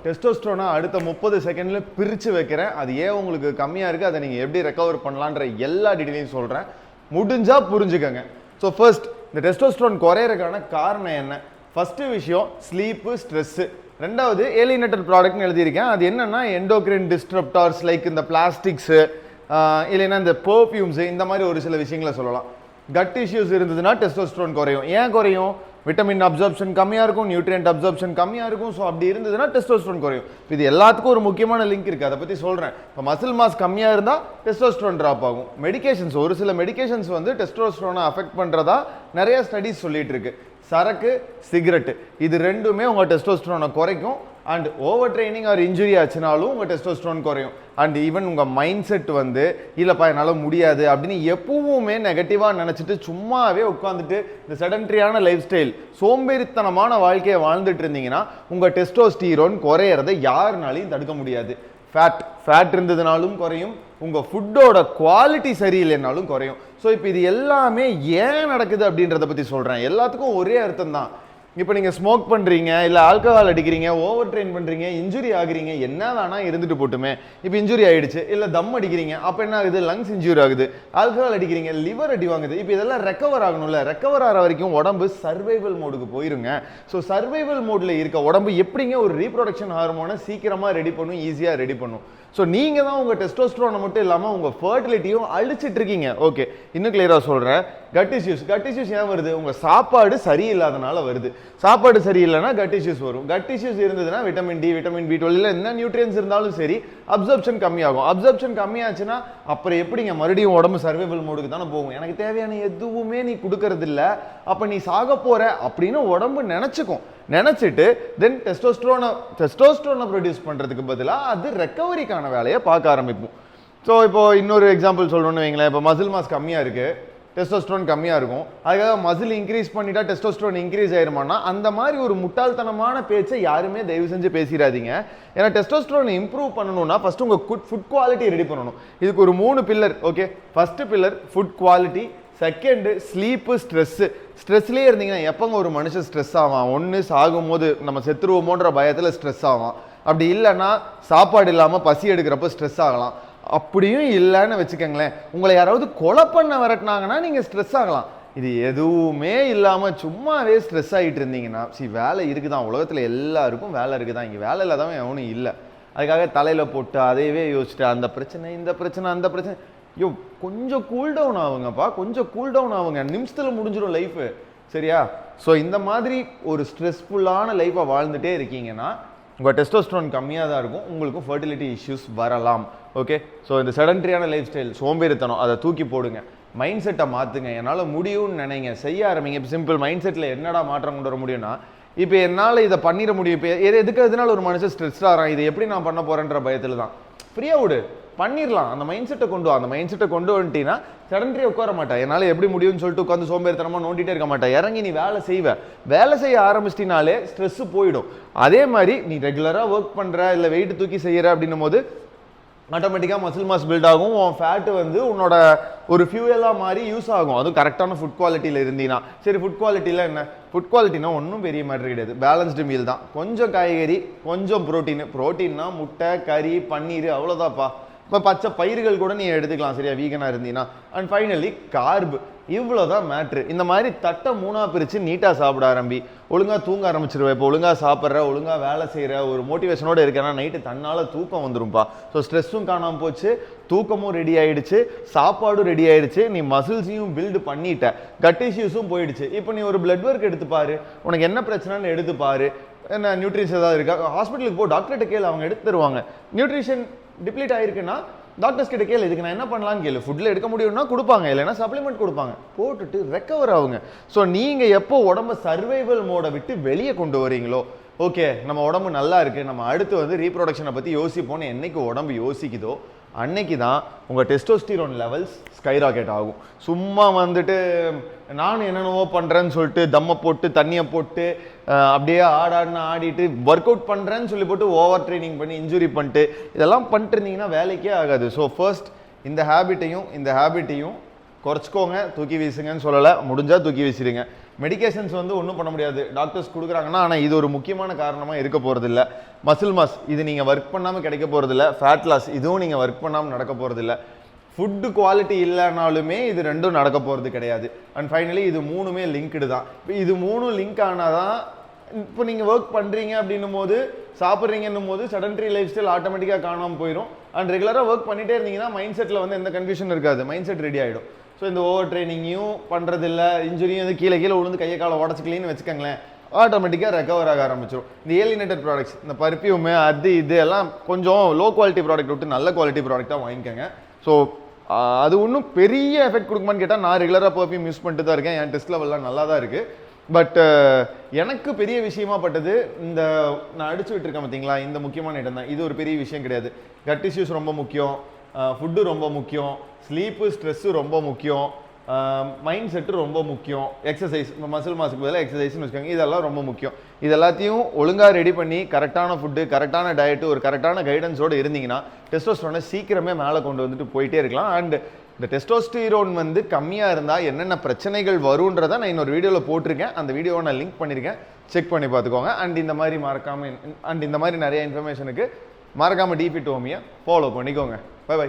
டெஸ்டோஸ்டெரோனை அடுத்த 30 செகண்ட்ல பிரித்து வைக்கிறேன். அது ஏன் உங்களுக்கு கம்மியாக இருக்குது, அதை நீங்கள் எப்படி ரெக்கவர் பண்ணலான்ற எல்லா டீட்டெயிலையும் சொல்கிறேன். முடிஞ்சால் புரிஞ்சுக்கங்க. ஸோ ஃபர்ஸ்ட், இந்த டெஸ்டோஸ்டெரோன் குறையிறதுக்கான காரணம் என்ன? ஃபஸ்ட்டு விஷயம் ஸ்லீப்பு, ஸ்ட்ரெஸ்ஸு. ரெண்டாவது ஏலியனேட்டட் ப்ராடக்ட்னு எழுதியிருக்கேன். அது என்னென்னா எண்டோக்ரைன் டிஸ்ட்ரப்டார்ஸ் லைக் இந்த பிளாஸ்டிக்ஸு இல்லைன்னா இந்த பெர்ஃப்யூம்ஸு, இந்த மாதிரி ஒரு சில விஷயங்களை சொல்லலாம். கட் இஷ்யூஸ் இருந்ததுன்னா டெஸ்டோஸ்டெரோன் குறையும். ஏன் குறையும்? விட்டமின் அப்சார்ப்ஷன் கம்மியாக இருக்கும், நியூட்ரியன்ட் அப்சார்ப்ஷன் கம்மியாக இருக்கும். ஸோ அப்படி இருந்ததுன்னா டெஸ்டோஸ்டெரோன் குறையும். இது எல்லாத்துக்கும் ஒரு முக்கியமான லிங்க் இருக்குது, அதை பற்றி சொல்கிறேன். இப்போ மசில் மாஸ் கம்மியாக இருந்தால் டெஸ்டோஸ்டெரோன் ட்ராப் ஆகும். மெடிகேஷன்ஸ், ஒரு சில மெடிகேஷன்ஸ் வந்து டெஸ்டோஸ்டெரோனை அஃபெக்ட் பண்ணுறதா நிறைய ஸ்டடீஸ் சொல்லிட்டு இருக்கு. சரக்கு, சிகரெட்டு, இது ரெண்டுமே உங்கள் டெஸ்டோஸ்டெரோனை குறைக்கும். And over training or injury ஆச்சுனாலும் உங்கள் டெஸ்டோஸ்டெரோன் குறையும். அண்ட் ஈவன் உங்கள் மைண்ட் செட் வந்து இல்லைப்பா என்னால் முடியாது அப்படின்னு எப்பவுமே நெகட்டிவாக நினச்சிட்டு சும்மாவே உட்காந்துட்டு இந்த செடன்ட்ரியான லைஃப் ஸ்டைல், சோம்பேறித்தனமான வாழ்க்கையை வாழ்ந்துட்டு இருந்தீங்கன்னா உங்கள் டெஸ்டோஸ்டீரோன் குறையிறதை யாருனாலையும் தடுக்க முடியாது. ஃபேட் இருந்ததுனாலும் குறையும், உங்கள் ஃபுட்டோட குவாலிட்டி சரியில்லைனாலும் குறையும். ஸோ இப்போ இது எல்லாமே ஏன் நடக்குது அப்படின்றத பற்றி சொல்கிறேன். எல்லாத்துக்கும் ஒரே அர்த்தம் தான். இப்போ நீங்கள் ஸ்மோக் பண்ணுறீங்க, இல்லை ஆல்கஹால் அடிக்கிறீங்க, ஓவர் ட்ரெயின் பண்ணுறீங்க, இன்ஜுரி ஆகுறீங்க, என்ன வேணால் இருந்துட்டு போட்டுமே. இப்போ இன்ஜுரி ஆகிடுச்சு, இல்லை தம் அடிக்கிறீங்க, அப்போ என்ன ஆகுது? லங்ஸ் இன்ஜூரி ஆகுது. ஆல்கஹால் அடிக்கிறீங்க, லிவர் அடி வாங்குது. இப்போ இதெல்லாம் ரெக்கவர் ஆகணும்ல. ரெக்கவர் ஆகிற வரைக்கும் உடம்பு சர்வைவல் மோடுக்கு போயிருங்க. ஸோ சர்வைவல் மோடில் இருக்க உடம்பு எப்படிங்க ஒரு ரீப்ரொடக்ஷன் ஹார்மோனை சீக்கிரமாக ரெடி பண்ணும், ஈஸியாக ரெடி பண்ணும். ஸோ நீங்கள் தான் உங்கள் டெஸ்டோஸ்டெரோனை மட்டும் இல்லாமல் உங்கள் ஃபர்டிலிட்டியும் அழிச்சிட்டு இருக்கீங்க. ஓகே, இன்னும் கிளியராக சொல்கிறேன். கட் இஷ்யூஸ் ஏன் வருது? உங்கள் சாப்பாடு சரியில்லாதனால வருது. சாப்பாடு சரியில்லைன்னா கட் இஷ்யூஸ் வரும். கட் இஷ்யூஸ் இருந்ததுன்னா விட்டமின் டி, விட்டமின் பி12 இல்லை என்ன நியூட்ரியன்ஸ் இருந்தாலும் சரி, அப்சர்ப்ஷன் கம்மியாகும். அப்சர்ப்ஷன் கம்மியாச்சுன்னா அப்புறம் எப்படிங்க மறுபடியும் உடம்பு சர்வைவல் மோடுக்கு தானே போகும். எனக்கு தேவையான எதுவுமே நீ கொடுக்கறது இல்லை, அப்போ நீ சாக போகிற அப்படின்னு உடம்பு நினச்சிட்டு தென் டெஸ்டோஸ்டெரோனை ப்ரொடியூஸ் பண்ணுறதுக்கு பதிலாக அது ரெக்கவரிக்கான வேலையை பார்க்க ஆரம்பிப்போம். ஸோ இப்போ இன்னொரு எக்ஸாம்பிள் சொல்லணும்னு வைங்களேன். இப்போ மசில் மாஸ் கம்மியாக இருக்குது, டெஸ்டோஸ்டெரோன் கம்மியாக இருக்கும். அதுக்காக மசில் இன்க்ரீஸ் பண்ணிட்டா டெஸ்டோஸ்டெரோன் இன்க்ரீஸ் ஆயிருமானா அந்த மாதிரி ஒரு முட்டாள்தனமான பேச்சை யாருமே தயவு செஞ்சு பேசிடாதீங்க. ஏன்னா டெஸ்டோஸ்டெரோனை இம்ப்ரூவ் பண்ணணும்னா ஃபர்ஸ்ட் உங்கள் ஃபுட் குவாலிட்டி ரெடி பண்ணணும். இதுக்கு ஒரு 3 pillar. Okay, first pillar food quality, second sleep, ஸ்ட்ரெஸ்லேயே இருந்தீங்கன்னா எப்போங்க ஒரு மனுஷன் ஸ்ட்ரெஸ் ஆவான்? ஒன்று சாகும்போது நம்ம செத்துருவோமோன்ற பயத்தில் ஸ்ட்ரெஸ் ஆவான். அப்படி இல்லைன்னா சாப்பாடு இல்லாமல் பசி எடுக்கிறப்ப ஸ்ட்ரெஸ் ஆகலாம். அப்படியும் இல்லைன்னு வச்சுக்கோங்களேன், உங்களை யாராவது கொலை பண்ண விரட்டினாங்கன்னா நீங்கள் ஸ்ட்ரெஸ் ஆகலாம். இது எதுவுமே இல்லாமல் சும்மாவே ஸ்ட்ரெஸ் ஆகிட்டு இருந்தீங்கன்னா, வேலை இருக்குதான், உலகத்தில் எல்லாருக்கும் வேலை இருக்குதான், இங்கே வேலை இல்லாதவன் எவனும் இல்லை. அதுக்காக தலையில் போட்டு அதையவே யோசிச்சுட்டு அந்த பிரச்சனை, இந்த பிரச்சனை, அந்த பிரச்சனை. ஐயோ, கொஞ்சம் கூல் டவுன் ஆகுங்கப்பா, கொஞ்சம் கூல் டவுன் ஆகுங்க. நிமிஷத்தில் முடிஞ்சிடும் லைஃபு, சரியா? ஸோ இந்த மாதிரி ஒரு ஸ்ட்ரெஸ்ஃபுல்லான லைஃப்பை வாழ்ந்துட்டே இருக்கீங்கன்னா உங்கள் டெஸ்டோஸ்டெரோன் கம்மியாக தான் இருக்கும், உங்களுக்கும் ஃபர்டிலிட்டி இஷ்யூஸ் வரலாம். ஓகே, ஸோ இந்த செடன்ட்ரியான லைஃப் ஸ்டைல், சோம்பேறித்தனம், அதை தூக்கி போடுங்க. மைண்ட் செட்டை மாற்றுங்க. என்னால் முடியும்னு நினைங்க, செய்ய ஆரம்பிங்க. இப்போ சிம்பிள் மைண்ட் செட்டில் என்னடா மாற்றம் கொண்டு வர முடியும்னா, இப்போ என்னால் இதை பண்ணிட முடியும். இப்போ எதுனால ஒரு மனுஷன் ஸ்ட்ரெஸ் ஆகிறான், இதை எப்படி நான் பண்ண போகிறேன்ற பயத்தில் தான். ஃப்ரீயாக விடு, பண்ணிடலாம். அந்த மைண்ட் செட்டை கொண்டு வந்துட்டீங்கன்னா சடன்ட்ரியாக உட்கார மாட்டேன். என்னால் எப்படி முடியும்னு சொல்லிட்டு உட்காந்து சோம்பேறித்தனமாக நோண்டிகிட்டே இருக்க மாட்டேன். இறங்கி நீ வேலை செய்ய ஆரம்பிச்சிட்டினாலே ஸ்ட்ரெஸ்ஸு போயிடும். அதே மாதிரி நீ ரெகுலராக ஒர்க் பண்ணுற, இல்லை வெயிட் தூக்கி செய்கிற அப்படின்னும் போது ஆட்டோமேட்டிக்காக மசில் மாஸ் பில்ட் ஆகும். உன் ஃபேட்டு வந்து உன்னோட ஒரு ஃபியூயலாக மாதிரி யூஸ் ஆகும். அதுவும் கரெக்டான ஃபுட் குவாலிட்டியில் இருந்தீங்கன்னா. சரி, ஃபுட் குவாலிட்டியில் என்ன? ஃபுட் குவாலிட்டினா ஒன்றும் பெரிய மேட்ரு கிடையாது. பேலன்ஸ்டு மீல் தான். கொஞ்சம் காய்கறி, கொஞ்சம் ப்ரோட்டீன்னா முட்டை, கறி, பன்னீர், அவ்வளோதான்ப்பா. இப்போ பச்சை பயிர்கள் கூட நீ எடுத்துக்கலாம், சரியா, வீகனாக இருந்தீங்கன்னா. அண்ட் ஃபைனலி கார்பு, இவ்வளோதான் மேட்ரு. இந்த மாதிரி தட்டை 3ஆக பிரித்து நீட்டாக சாப்பிட ஆரம்பி. ஒழுங்காக தூங்க ஆரம்பிச்சிருவேன். இப்போ ஒழுங்காக சாப்பிட்ற, ஒழுங்காக வேலை செய்கிற, ஒரு மோட்டிவேஷனோடு இருக்கேன்னா நைட்டு தன்னால் தூக்கம் வந்துடும்பா. ஸோ ஸ்ட்ரெஸ்ஸும் காணாமல் போச்சு, தூக்கமும் ரெடி ஆகிடுச்சு, சாப்பாடும் ரெடி ஆகிடுச்சு, நீ மசில்ஸையும் பில்டு பண்ணிட்ட, கட் இஷ்யூஸும் போயிடுச்சு. இப்போ நீ ஒரு பிளட் ஒர்க் எடுத்துப்பாரு, உனக்கு என்ன பிரச்சனைன்னு எடுத்துப்பாரு. என்ன நியூட்ரிஷன் ஏதாவது இருக்கா, ஹாஸ்பிட்டலுக்கு போ, டாக்டர்கிட்ட கேளு, அவங்க எடுத்து தருவாங்க. நியூட்ரிஷன் டிப்ளீட் ஆயிருக்குன்னா டாக்டர்ஸ் கிட்ட கேளு, இதுக்கு நான் என்ன பண்ணலான்னு கேளு. ஃபுட்டில் எடுக்க முடியும்னா கொடுப்பாங்க, இல்லைன்னா சப்ளிமெண்ட் கொடுப்பாங்க, போட்டுட்டு ரெக்கவர் ஆகுங்க. ஸோ நீங்கள் எப்போ உடம்பு சர்வைவல் மோடை விட்டு வெளியே கொண்டு வரீங்களோ, ஓகே நம்ம உடம்பு நல்லா இருக்குது, நம்ம அடுத்து வந்து ரீப்ரொடக்ஷனை பற்றி யோசிப்போன்னு என்னைக்கு உடம்பு யோசிக்குதோ அன்னைக்கு தான் உங்கள் டெஸ்டோஸ்டிரோன் லெவல்ஸ் ஸ்கைராக்கெட் ஆகும். சும்மா வந்துட்டு நான் என்னென்னவோ பண்ணுறேன்னு சொல்லிட்டு தம்மை போட்டு தண்ணியை போட்டு அப்படியே ஆடிட்டு ஒர்க் அவுட் பண்ணுறேன்னு சொல்லி போட்டு ஓவர் ட்ரைனிங் பண்ணி இன்ஜுரி பண்ணிட்டு இதெல்லாம் பண்ணிட்டு இருந்தீங்கன்னா வேலைக்கே ஆகாது. ஸோ ஃபர்ஸ்ட் இந்த ஹேபிட்டையும் குறைச்சிக்கோங்க. தூக்கி வீசுங்கன்னு சொல்லலை, முடிஞ்சால் தூக்கி வீசிடுங்க. மெடிகேஷன்ஸ் வந்து ஒன்றும் பண்ண முடியாது, டாக்டர்ஸ் கொடுக்குறாங்கன்னா. ஆனால் இது ஒரு முக்கியமான காரணமாக இருக்க போகிறதில்ல. மசில் மாஸ் இது நீங்கள் ஒர்க் பண்ணாமல் கிடைக்க போகிறதில்ல. ஃபேட் லாஸ் இதுவும் நீங்கள் ஒர்க் பண்ணாமல் நடக்க போகிறதில்ல. ஃபுட்டு குவாலிட்டி இல்லைனாலுமே இது ரெண்டும் நடக்க போகிறது கிடையாது. அண்ட் ஃபைனலி இது மூணுமே லிங்க்டு தான். இப்போ இது மூணும் லிங்க் ஆனால் தான் இப்போ நீங்கள் ஒர்க் பண்ணுறீங்க அப்படின்னும் போது, சாப்பிட்றீங்கன்னும் போது சடன்ட்ரி லைஃப் ஸ்டைல் ஆட்டோமேட்டிக்காக காணாமல் போயிடும். அண்ட் ரெகுலராக ஒர்க் பண்ணிகிட்டே இருந்தீங்கன்னா மைண்ட் செட்டில் வந்து எந்த கன்ஃபியூஷன் இருக்காது, மைண்ட் செட் ரெடி ஆகிடும். ஸோ இந்த ஓவர் ட்ரைனிங்கையும் பண்ணுறதில்ல, இன்ஜுரியும் வந்து கீழே விழுந்து கையை காலை உடச்சிக்கலின்னு வச்சுக்கோங்களேன், ஆட்டோமேட்டிக்காக ரெக்கவர் ஆக ஆரம்பிச்சிடும். இந்த ஏலினேட்டட் ப்ராடக்ட்ஸ், இந்த பர்ஃப்யூமு அது இது எல்லாம் கொஞ்சம் லோ குவாலிட்டி ப்ராடக்ட் விட்டு நல்ல குவாலிட்டி ப்ராடக்டாக வாங்கிக்கோங்க. ஸோ அது ஒன்றும் பெரிய எஃபெக்ட் கொடுக்குமான்னு கேட்டால், நான் ரெகுலராக பர்ஃப்யூம் யூஸ் பண்ணிட்டு தான் இருக்கேன். என் டெஸ்ட் லெவல்லாம் நல்லா தான் இருக்குது. பட் எனக்கு பெரிய விஷயமா பட்டது இந்த நான் அடிச்சு விட்டுருக்கேன் பார்த்தீங்களா, இந்த முக்கியமான இடம் தான். இது ஒரு பெரிய விஷயம் கிடையாது. கட் இஷ்யூஸ் ரொம்ப முக்கியம், ஃபுட்டு ரொம்ப முக்கியம், ஸ்லீப்பு ஸ்ட்ரெஸ்ஸு ரொம்ப முக்கியம், மைண்ட் செட்டு ரொம்ப முக்கியம், எக்ஸசைஸ் மசில் மாஸுக்கு பதிலாக எக்ஸசைஸ்னு வச்சுக்கோங்க, இதெல்லாம் ரொம்ப முக்கியம். இது எல்லாத்தையும் ஒழுங்காக ரெடி பண்ணி கரெக்டான ஃபுட்டு, கரெக்டான டயட்டு, ஒரு கரெக்டான கைடன்ஸோடு இருந்தீங்கன்னா டெஸ்டோஸ்டெரோனை சீக்கிரமே மேலே கொண்டு வந்துட்டு போயிட்டே இருக்கலாம். அண்ட் இந்த டெஸ்டோஸ்டிரோன் வந்து கம்மியாக இருந்தால் என்னென்ன பிரச்சனைகள் வரும்ன்றதை நான் இன்னொரு வீடியோவில் போட்டிருக்கேன். அந்த வீடியோவை நான் லிங்க் பண்ணியிருக்கேன், செக் பண்ணி பார்த்துக்கோங்க. அண்ட் இந்த மாதிரி நிறைய இன்ஃபர்மேஷனுக்கு மறக்காமல் Dfithomie ஃபாலோ பண்ணிக்கோங்க. Bye by.